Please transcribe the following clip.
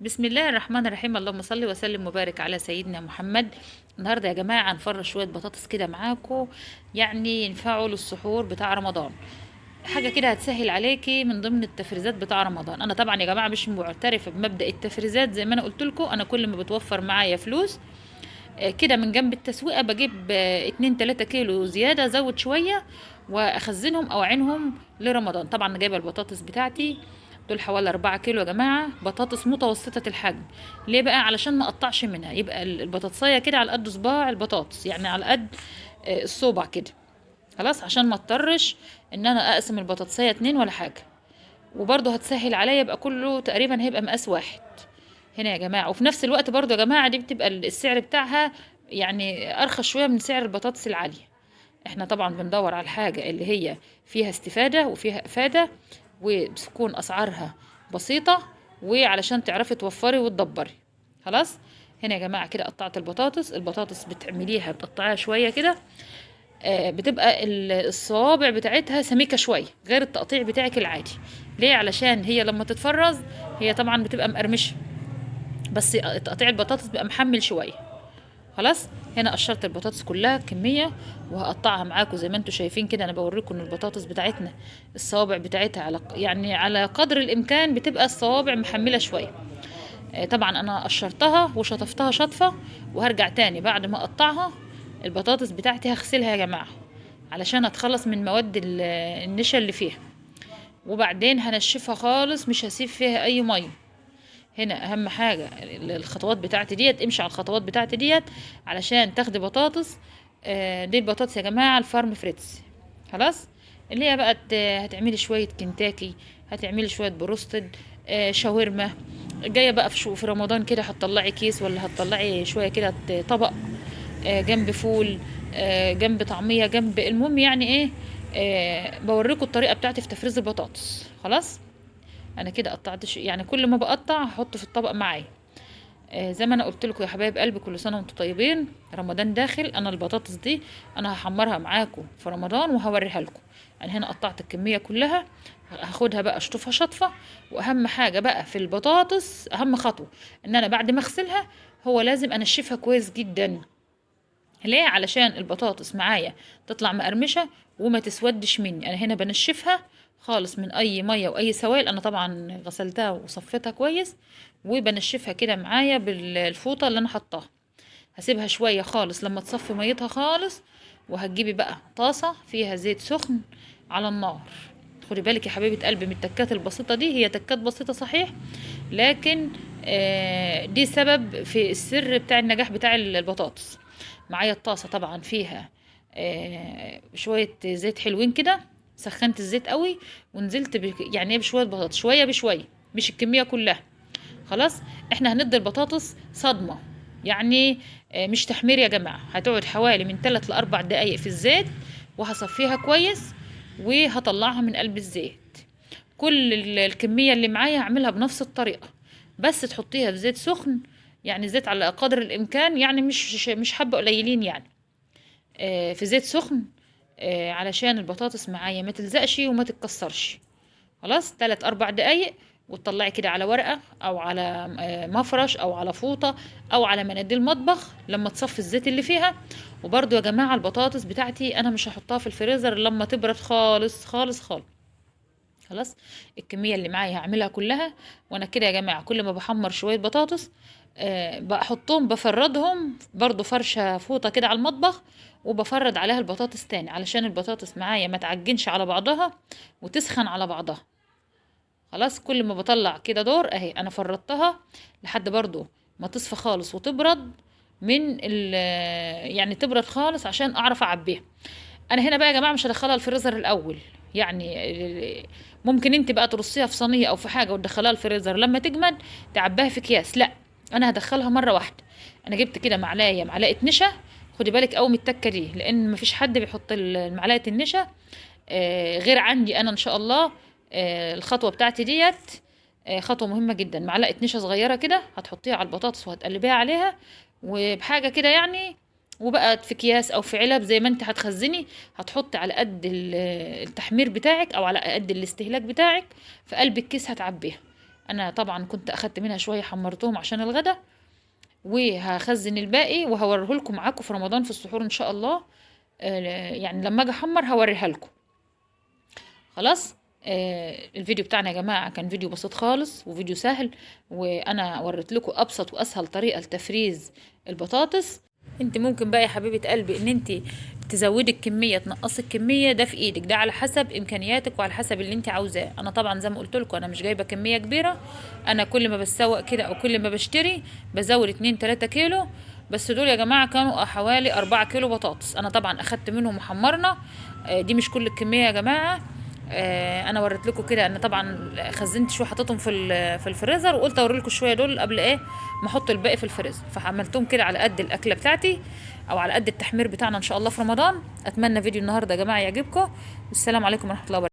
بسم الله الرحمن الرحيم. اللهم صل وسلم وبارك على سيدنا محمد. النهارده يا جماعه هنفرش شويه بطاطس كده معاكم، يعني ينفعوا للسحور بتاع رمضان. حاجه كده هتسهل عليكي من ضمن التفريزات بتاع رمضان. انا طبعا يا جماعه مش معترفه بمبدأ التفريزات، زي ما انا قلت لكم. انا كل ما بتوفر معايا فلوس كده من جنب التسويقه بجيب 2 3 كيلو زياده، ازود شويه واخزنهم او اعينهم لرمضان. طبعا انا جايبه البطاطس بتاعتي دول حوالي 4 كيلو يا جماعه، بطاطس متوسطه الحجم. ليه بقى؟ علشان ما اقطعش منها، يبقى البطاطسيه كده على قد صباع البطاطس، يعني على قد الصوبع كده. خلاص، عشان ما اضطرش ان انا اقسم البطاطسيه اتنين ولا حاجه. وبرضه هتسهل عليا، يبقى كله تقريبا هيبقى مقاس واحد هنا يا جماعة. وفي نفس الوقت برضو يا جماعة دي بتبقى السعر بتاعها يعني أرخص شوية من سعر البطاطس العالية. احنا طبعا بندور على الحاجة اللي هي فيها استفادة وفيها إفادة، وبتكون أسعارها بسيطة، وعلشان تعرفي توفري وتدبري. خلاص. هنا يا جماعة كده قطعت البطاطس بتعمليها بتقطعيها شوية كده. بتبقى الصوابع بتاعتها سميكة شوية غير التقطيع بتاعك العادي. ليه؟ علشان هي لما تتفرز هي طبعا بتبقى مقرمشة، بس تقطيع البطاطس بيبقى محمل شويه. خلاص. هنا قشرت البطاطس كلها كميه، وهقطعها معاكم زي ما انتم شايفين كده. انا بوريكم ان البطاطس بتاعتنا الصوابع بتاعتها يعني على قدر الامكان بتبقى الصوابع محمله شويه. طبعا انا قشرتها وشطفتها شطفه، وهرجع تاني بعد ما اقطعها البطاطس بتاعتي هغسلها يا جماعه علشان اتخلص من مواد النشا اللي فيها. وبعدين هنشفها خالص، مش هسيب فيها اي ميه. هنا اهم حاجه الخطوات بتاعتي ديت، امشي على الخطوات بتاعتي ديت علشان تاخدي بطاطس. دي البطاطس يا جماعه الفارم فريتز. خلاص. اللي هي بقى هتعملي شويه كنتاكي، هتعملي شويه بروستد، شاورما. جايه بقى في رمضان كده هتطلعي كيس، ولا هتطلعي شويه كده طبق جنب فول، جنب طعميه، جنب المهم يعني ايه. بوريكم الطريقه بتاعتي في تفريز البطاطس. خلاص. انا كده قطعت يعني كل ما بقطع هحطه في الطبق معايا. زي ما انا قلت لكم يا حبايب قلبي، كل سنه وانتم طيبين. رمضان داخل. انا البطاطس دي انا هحمرها معاكم في رمضان وهوريها لكم. انا هنا قطعت الكميه كلها، هاخدها بقى اشطفها شطفه. واهم حاجه بقى في البطاطس، اهم خطوه ان انا بعد ما اغسلها هو لازم انشفها كويس جدا. ليه؟ علشان البطاطس معايا تطلع مقرمشة وما تسودش مني. انا هنا بنشفها خالص من اي مية واي سوائل. انا طبعا غسلتها وصفتها كويس، وبنشفها كده معايا بالفوطة اللي انا حطاها. هسيبها شوية خالص لما تصفي ميتها خالص. وهتجيبي بقى طاسة فيها زيت سخن على النار. خدي بالك يا حبيبة قلبي من التكات البسيطة دي، هي تكات بسيطة صحيح، لكن دي سبب في السر بتاع النجاح بتاع البطاطس. معايا الطاسة طبعا فيها شوية زيت حلوين كده. سخنت الزيت قوي ونزلت يعني ايه بشوية بطاطس، شوية بشوية، مش الكمية كلها. خلاص. احنا هندي البطاطس صدمة، يعني مش تحمير يا جماعة. هتقعد حوالي من 3 ل4 دقايق في الزيت، وهصفيها كويس وهطلعها من قلب الزيت. كل الكمية اللي معايا هعملها بنفس الطريقة، بس تحطيها في زيت سخن، يعني زيت على قدر الإمكان، يعني مش حبة قليلين يعني. في زيت سخن علشان البطاطس معايا ما تلزقش وما تتكسرش. خلاص. 3 4 دقايق، وتطلعي كده على ورقة او على مفرش او على فوطة او على مناديل مطبخ لما تصفي الزيت اللي فيها. وبرضو يا جماعة البطاطس بتاعتي انا مش هحطها في الفريزر لما تبرد خالص خالص خالص. خلاص. الكمية اللي معايا هعملها كلها. وانا كده يا جماعة كل ما بحمر شوية بطاطس بحطهم بفردهم برضو فرشة فوطة كده على المطبخ، وبفرد عليها البطاطس تاني علشان البطاطس معايا ما تعجنش على بعضها وتسخن على بعضها. خلاص. كل ما بطلع كده دور اهي انا فردتها لحد برضو ما تصفى خالص وتبرد من يعني تبرد خالص عشان اعرف اعبيها. انا هنا بقى يا جماعه مش هدخلها الفريزر الاول، يعني ممكن انت بقى ترصيها في صينيه او في حاجه وتدخلها الفريزر لما تجمد تعبيها في اكياس. لا، انا هدخلها مره واحده. انا جبت كده معلقه نشا. خدي بالك قوي من التكه دي، لان مفيش حد بيحط معلقه النشا غير عندي انا ان شاء الله. الخطوه بتاعتي ديت خطوه مهمه جدا. معلقه نشا صغيره كده هتحطيها على البطاطس وهتقلبيها عليها وبحاجه كده يعني. وبقى في اكياس او في علب زي ما انت هتخزني، هتحطي على قد التحمير بتاعك او على قد الاستهلاك بتاعك في قلب الكيس هتعبيها. انا طبعا كنت اخدت منها شويه حمرتهم عشان الغدا، وهخزن الباقي وهوريه لكم معاكم في رمضان في السحور ان شاء الله. يعني لما اجي احمر هوريها لكم. خلاص. الفيديو بتاعنا يا جماعة كان فيديو بسيط خالص وفيديو سهل، وانا وريت لكم ابسط واسهل طريقة لتفريز البطاطس. انت ممكن بقى يا حبيبة قلبي ان انت تزودي الكمية تنقصي الكمية، ده في ايدك، ده على حسب امكانياتك وعلى حسب اللي انت عاوزاه. انا طبعا زي ما قلت لكم انا مش جايبة كمية كبيرة، انا كل ما بسوق كده او كل ما بشتري بزود 2 3 كيلو. بس دول يا جماعة كانوا حوالي 4 كيلو بطاطس، انا طبعا اخدت منهم وحمرنا. دي مش كل الكمية يا جماعة. انا وريت لكم كده، انا طبعا خزنت شويه حطيتهم في الفريزر، وقلت اوري لكم شويه دول قبل ايه ما احط الباقي في الفريزر، فعملتهم كده على قد الاكله بتاعتي او على قد التحمير بتاعنا ان شاء الله في رمضان. اتمنى فيديو النهارده يا جماعه يعجبكم، والسلام عليكم ورحمه الله وبركاته.